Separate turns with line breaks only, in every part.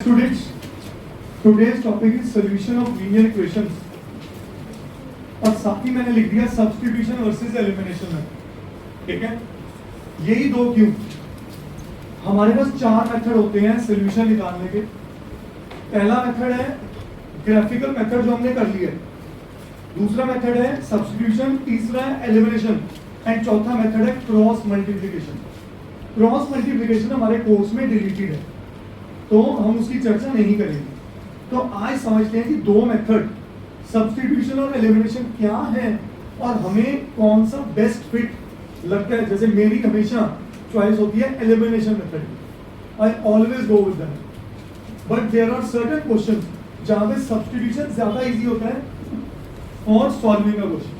Students, today's topic is solution of linear equations. और साथ ही मैंने लिख दिया सब्स्टिट्यूशन वर्सेस एलिमिनेशन में, ठीक है। यही दो क्यों, हमारे पास चार मेथड होते हैं सॉल्यूशन निकालने के। पहला मेथड है ग्राफिकल मेथड जो हमने कर लिया है, दूसरा मेथड है सब्स्टिट्यूशन, तीसरा है एलिमिनेशन एंड चौथा मेथड है क्रॉस मल्टीप्लिकेशन। क्रॉस मल्टीप्लिकेशन हमारे कोर्स में डिलीटेड है तो हम उसकी चर्चा नहीं करेंगे। तो आज समझते हैं कि दो मेथड सब्स्टिट्यूशन और एलिमिनेशन क्या है और हमें कौन सा बेस्ट फिट लगता है। जैसे मेरी हमेशा चॉइस होती है elimination method, I always go with that. But there are certain questions जहां पे सब्स्टिट्यूशन ज्यादा इजी होता है और सॉल्विंग का क्वेश्चन,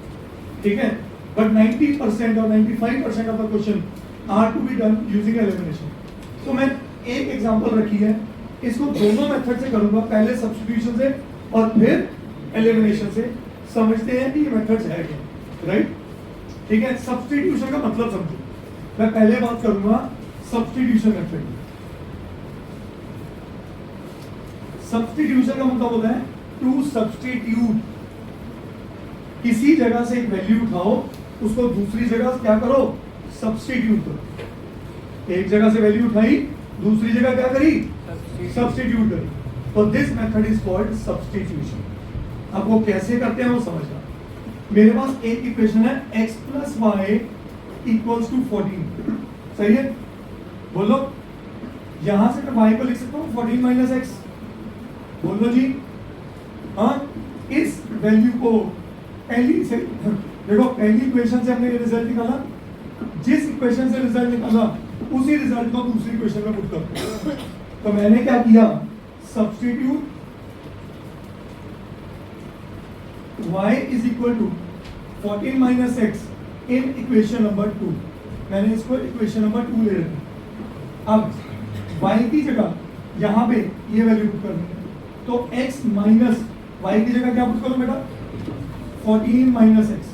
ठीक है। बट 90% और 95% of the question are to be done using elimination. तो मैं एक एग्जांपल रखी है, इसको दोनों मेथड से करूंगा, पहले सब्स्टिट्यूशन से और फिर एलिमिनेशन से। समझते हैं कि ये मेथड्स है क्या, राइट, ठीक है। सब्स्टिट्यूशन का मतलब समझो, मैं पहले बात करूंगा सब्स्टिट्यूशन मेथड। सब्स्टिट्यूशन का मतलब होता है टू सब्स्टिट्यूट, किसी जगह से एक वैल्यू उठाओ, उसको दूसरी जगह क्या करो, सब्स्टिट्यूट करो। एक जगह से वैल्यू उठाई, दूसरी जगह क्या करी, सब्स्टिट्यूट करी। तो this method is called substitution. अब वो कैसे करते हैं वो समझना। मेरे पास एक इक्वेशन है x plus Y equals to 14, सही है, बोलो। यहां से मैं y को लिख सकता हूँ 14 माइनस एक्स, बोलो जी। हाँ, इस वैल्यू को पहली से देखो, पहली इक्वेशन से हमने ये रिजल्ट निकाला, जिस इक्वेशन से रिजल्ट निकाला उसी रिजल्ट को दूसरी इक्वेशन में पुट कर। तो मैंने क्या किया, substitute y is equal to 14 minus x in equation number 2। मैंने इसको इक्वेशन नंबर 2 ले रखा। अब y की जगह यहाँ पे ये वैल्यू पुट करनी है, तो x माइनस y की जगह क्या पुट करूं बेटा, 14 minus X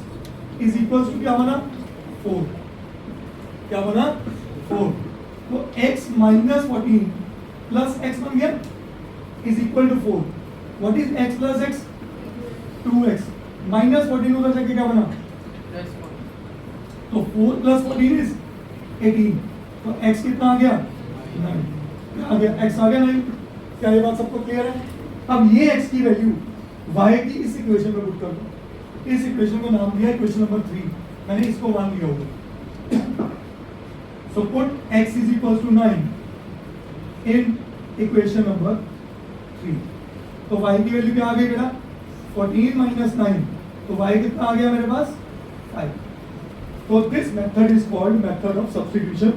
is equal to क्या बना, 4। क्या बना, 4। तो x माइनस 14 प्लस x बन गया is equal to 4। What is x plus x, 2x minus 14 उधर जाके क्या बना, तो 4 प्लस 14 इज 18। तो x कितना आ गया, 9 आ गया, x आ गया 9। क्या ये बात सबको क्लियर है। अब ये x की वैल्यू y की इस इक्वेशन में पुट कर दो। इस इक्वेशन को नाम दिया इक्वेशन नंबर 3, मैंने इसको 1 लिया होगा। So put x is equal to 9 in equation number 3। तो y की वैल्यू क्या आ गई बेटा, 14 माइनस 9, तो y कितना आ गया मेरे पास, 5। तो this method is called method of substitution,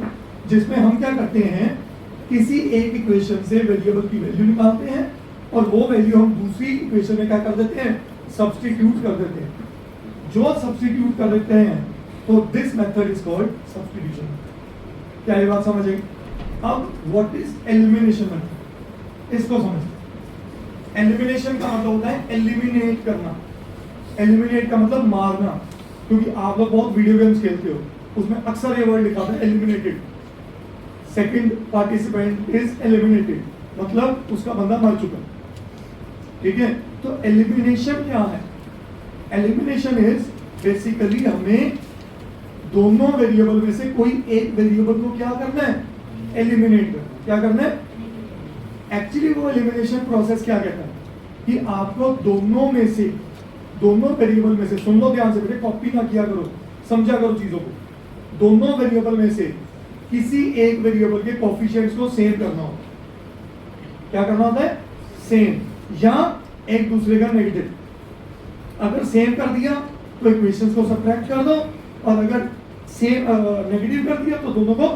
जिसमें हम क्या करते हैं, किसी एक इक्वेशन से वेरिएबल की वैल्यू निकालते हैं और वो वैल्यू हम दूसरी इक्वेशन में क्या कर देते हैं, सब्स्टिट्यूट कर देते हैं। जो सब्स्टिट्यूट कर देते हैं तो this method is called substitution. क्या ये बात समझ आई। अब व्हाट इज एलिमिनेशन मेथड, इसको समझते। एलिमिनेशन का मतलब होता है एलिमिनेट करना। एलिमिनेट का मतलब मारना, क्योंकि आप लोग बहुत वीडियो गेम्स खेलते हो, उसमें अक्सर ये वर्ड लिखा था eliminated, second participant is eliminated, मतलब उसका बंदा मर चुका, ठीक है। तो एलिमिनेशन क्या है, एलिमिनेशन इज बेसिकली हमें दोनों वेरिएबल में से कोई एक वेरिएबल को क्या करना है, एलिमिनेट करना। क्या करना है, एक्चुअली वो एलिमिनेशन प्रोसेस क्या कहता है कि आपको दोनों में से, दोनों वेरिएबल में से, सुन लो ध्यान से बेटे, कॉपी ना किया करो, समझा करो चीजों को। दोनों वेरिएबल में से किसी एक वेरिएबल के कोफिशिएंट्स को सेम करना होता है। क्या करना होता है, सेम, या एक दूसरे का नेगेटिव। अगर सेम कर दिया तो इक्वेशंस को सब्ट्रैक्ट कर दो, और अगर सेम नेगेटिव कर दिया तो दोनों को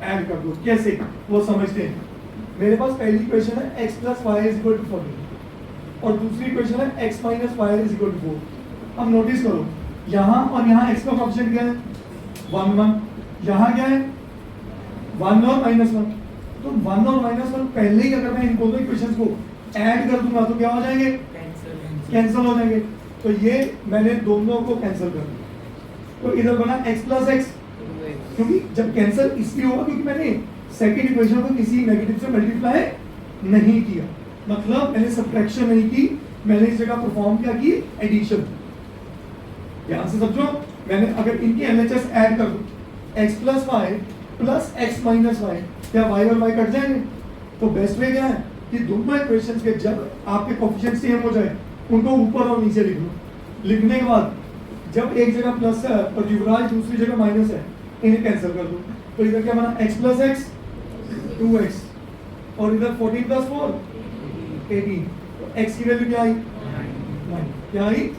ऐड कर दो। कैसे, वो समझते हैं। मेरे पास पहली इक्वेशन है x plus Y is equal to 14 और दूसरी इक्वेशन है x minus Y is equal to 4। अब नोटिस करो, यहाँ और यहाँ x का कोएफिशिएंट क्या है, 1 1, यहाँ क्या है 1 और -1। तो 1 और -1 पहले ही अगर मैं इन दोनों इक्वेशंस को ऐड कर दूंगा तो क्या हो जाएंगे, कैंसिल हो जाएंगे। तो ये मैंने दोनों को कैंसिल कर दिया, तो इधर बना x प्लस एक्स, क्योंकि जब कैंसिल इसलिए होगा क्योंकि मैंने सेकंड इक्वेशन को किसी नेगेटिव से मल्टीप्लाई नहीं किया, मतलब मैंने सब्ट्रैक्शन नहीं की, मैंने इस जगह परफॉर्म क्या की, एडिशन। ध्यान से समझो, मैंने अगर इनकी एलएचएस ऐड कर दूं, x plus Y plus X minus Y, क्या y और y कट जाएंगे? तो बेस्ट वे क्या है कि दोनों इक्वेशंस के जब आपके कोएफिशिएंट सेम हो जाए उनको ऊपर और नीचे लिख लो। लिखने के बाद जब एक जगह प्लस है और युवराज दूसरी जगह माइनस है, इन्हें कैंसिल कर दो। तो इधर क्या बना, x प्लस एक्स 2x और इधर 14 प्लस 4 18। तो x की वैल्यू क्या आई, 9। क्या आई?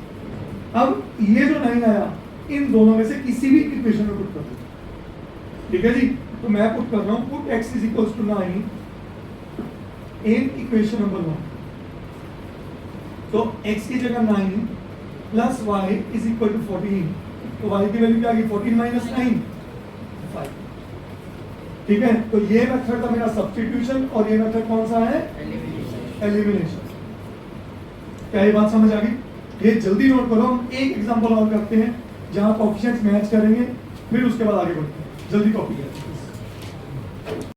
अब ये जो 9 आया इन दोनों में से किसी भी इक्वेशन में पुट कर दो। ठीक है जी, तो मैं पुट कर रहा हूं, put x is equals to 9 in equation number 1। तो x की जगह 9 plus y is equal to 14। तो y की वैल्यू क्या आ गई, 14 माइनस 9 5। ठीक है, तो ये मेथड था मेरा सब्स्टिट्यूशन और ये मेथड कौन सा है, एलिमिनेशन। क्या ये बात समझ आ गई? ये जल्दी नोट करो, हम एक एग्जांपल और करते हैं जहां कोएफिशिएंट्स मैच करेंगे, फिर उसके बाद आगे बढ़ते हैं। जल्दी कॉपी करें।